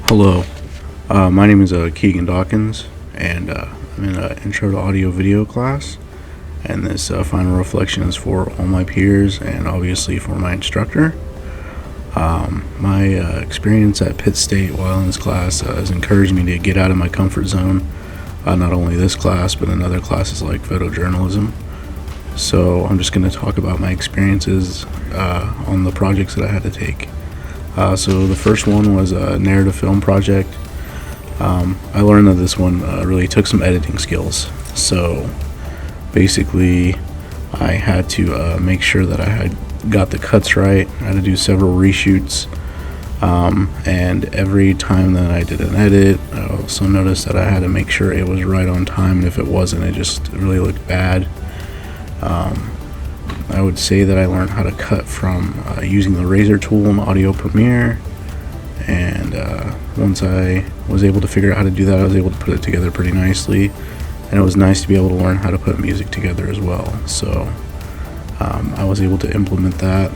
Hello, my name is Keegan Dawkins, and I'm in an intro to audio video class. And this final reflection is for all my peers and obviously for my instructor. My experience at Pitt State while in this class has encouraged me to get out of my comfort zone, not only this class but in other classes like photojournalism. So I'm just going to talk about my experiences on the projects that I had to take. So the first one was a narrative film project. I learned that this one really took some editing skills. So basically, I had to make sure that I had got the cuts right. I had to do several reshoots. And every time that I did an edit, I also noticed that I had to make sure it was right on time. And if it wasn't, it just really looked bad. I would say that I learned how to cut from using the Razor tool in Audio Premiere, and once I was able to figure out how to do that, I was able to put it together pretty nicely, and it was nice to be able to learn how to put music together as well. So I was able to implement that,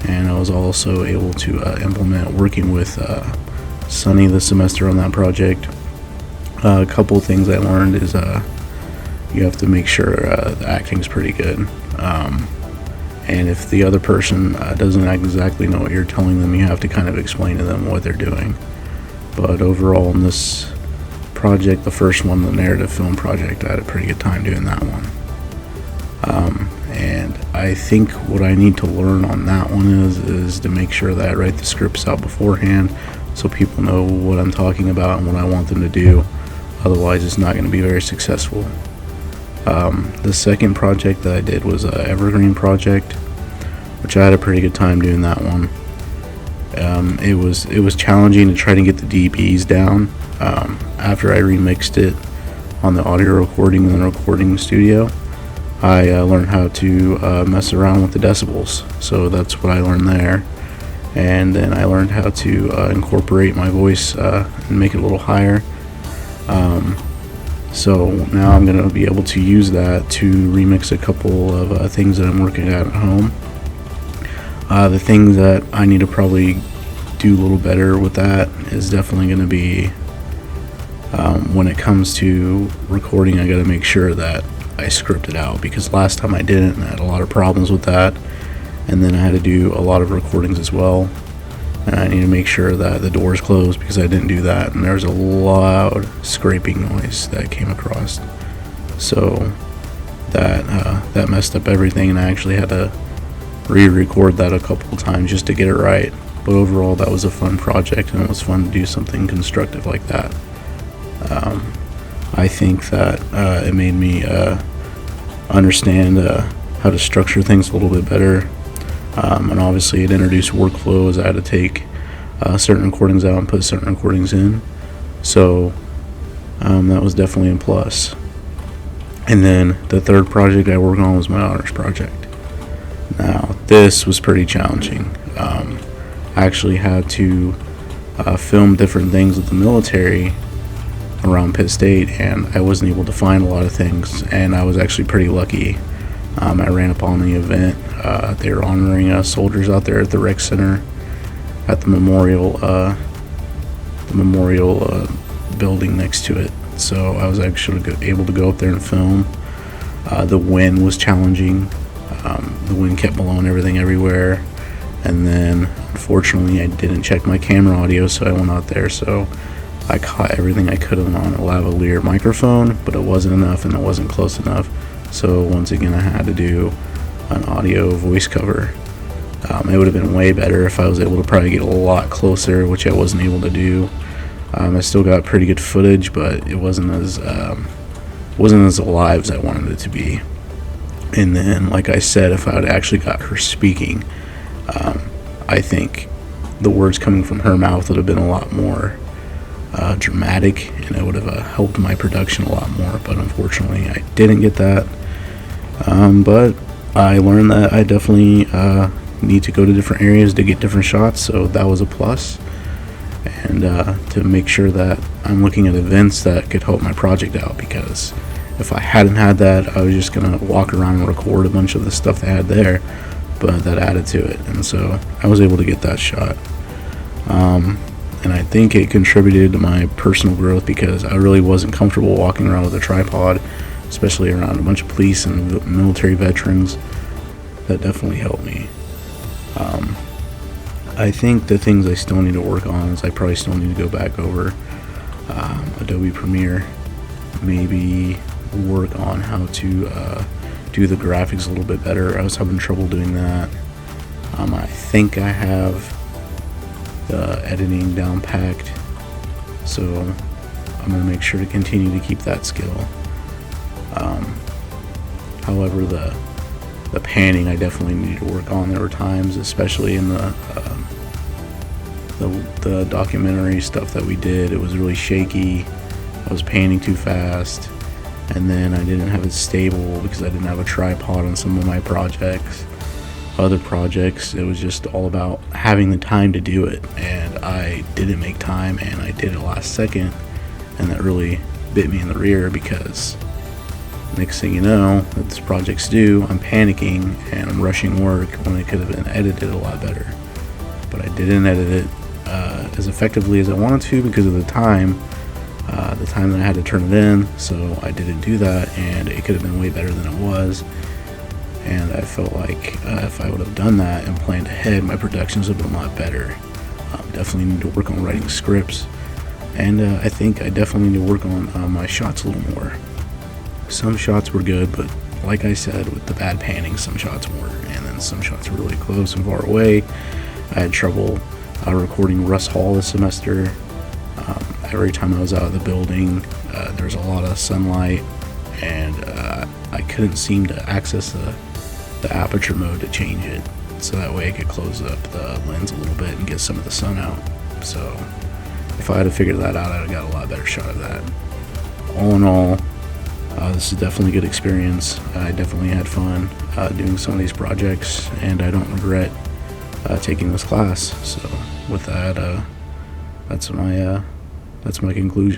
and I was also able to implement working with Sunny this semester on that project. A couple of things I learned is you have to make sure the acting's pretty good. And if the other person doesn't exactly know what you're telling them, you have to kind of explain to them what they're doing. But overall, in this project, the first one, the narrative film project, I had a pretty good time doing that one. And I think what I need to learn on that one is to make sure that I write the scripts out beforehand so people know what I'm talking about and what I want them to do. Otherwise, it's not going to be very successful. The second project that I did was an Evergreen project, which I had a pretty good time doing that one. It was challenging to try to get the dBs down. After I remixed it on the audio recording in the recording studio, I learned how to mess around with the decibels. So that's what I learned there. And then I learned how to incorporate my voice and make it a little higher. So now I'm going to be able to use that to remix a couple of things that I'm working at home. The things that I need to probably do a little better with that is definitely going to be when it comes to recording, I got to make sure that I script it out, because last time I didn't, and I had a lot of problems with that. And then I had to do a lot of recordings as well. And I need to make sure that the door's closed because I didn't do that, and there's a loud scraping noise that came across. So that messed up everything, and I actually had to re-record that a couple times just to get it right. But overall, that was a fun project, and it was fun to do something constructive like that. I think that it made me understand how to structure things a little bit better. And obviously it introduced workflows. I had to take certain recordings out and put certain recordings in. So that was definitely a plus. And then the third project I worked on was my honors project. Now, this was pretty challenging. I actually had to film different things with the military around Pitt State, and I wasn't able to find a lot of things, and I was actually pretty lucky. I ran up on the event. They were honoring soldiers out there at the rec center at the memorial building next to it. So I was actually able to go up there and film. The wind was challenging. The wind kept blowing everything everywhere. And then, unfortunately, I didn't check my camera audio, so I went out there. So I caught everything I could have on a lavalier microphone, but it wasn't enough and it wasn't close enough. So once again, I had to do an audio voice cover. It would have been way better if I was able to probably get a lot closer, which I wasn't able to do. I still got pretty good footage, but it wasn't as alive as I wanted it to be. And then, like I said, if I had actually got her speaking, I think the words coming from her mouth would have been a lot more dramatic, and it would have helped my production a lot more. But unfortunately, I didn't get that. But I learned that I definitely need to go to different areas to get different shots, so that was a plus. And to make sure that I'm looking at events that could help my project out, because if I hadn't had that, I was just going to walk around and record a bunch of the stuff they had there, but that added to it, and so I was able to get that shot. and I think it contributed to my personal growth because I really wasn't comfortable walking around with a tripod, especially around a bunch of police and military veterans. That definitely helped me. I think the things I still need to work on is I probably still need to go back over Adobe Premiere, maybe work on how to do the graphics a little bit better. I was having trouble doing that. I think I have the editing down packed, so I'm going to make sure to continue to keep that skill. However, the panning I definitely need to work on. There were times, especially in the documentary stuff that we did, it was really shaky. I was panning too fast, and then I didn't have it stable because I didn't have a tripod on some of my projects. Other projects, it was just all about having the time to do it, and I didn't make time, and I did it last second, and that really bit me in the rear because next thing you know, that this project's due, I'm panicking and I'm rushing work when it could have been edited a lot better. But I didn't edit it as effectively as I wanted to because of the time that I had to turn it in, so I didn't do that, and it could have been way better than it was. And I felt like if I would have done that and planned ahead, my productions would have been a lot better. Definitely need to work on writing scripts, and I think I definitely need to work on my shots a little more. Some shots were good, but like I said, with the bad panning, some shots weren't, and then some shots were really close and far away. I had trouble recording Russ Hall this semester. Every time I was out of the building, there was a lot of sunlight, and I couldn't seem to access the aperture mode to change it, so that way I could close up the lens a little bit and get some of the sun out. So if I had to figure that out, I'd have got a lot better shot of that. All in all, this is definitely a good experience. I definitely had fun doing some of these projects, and I don't regret taking this class. So with that, that's my conclusion.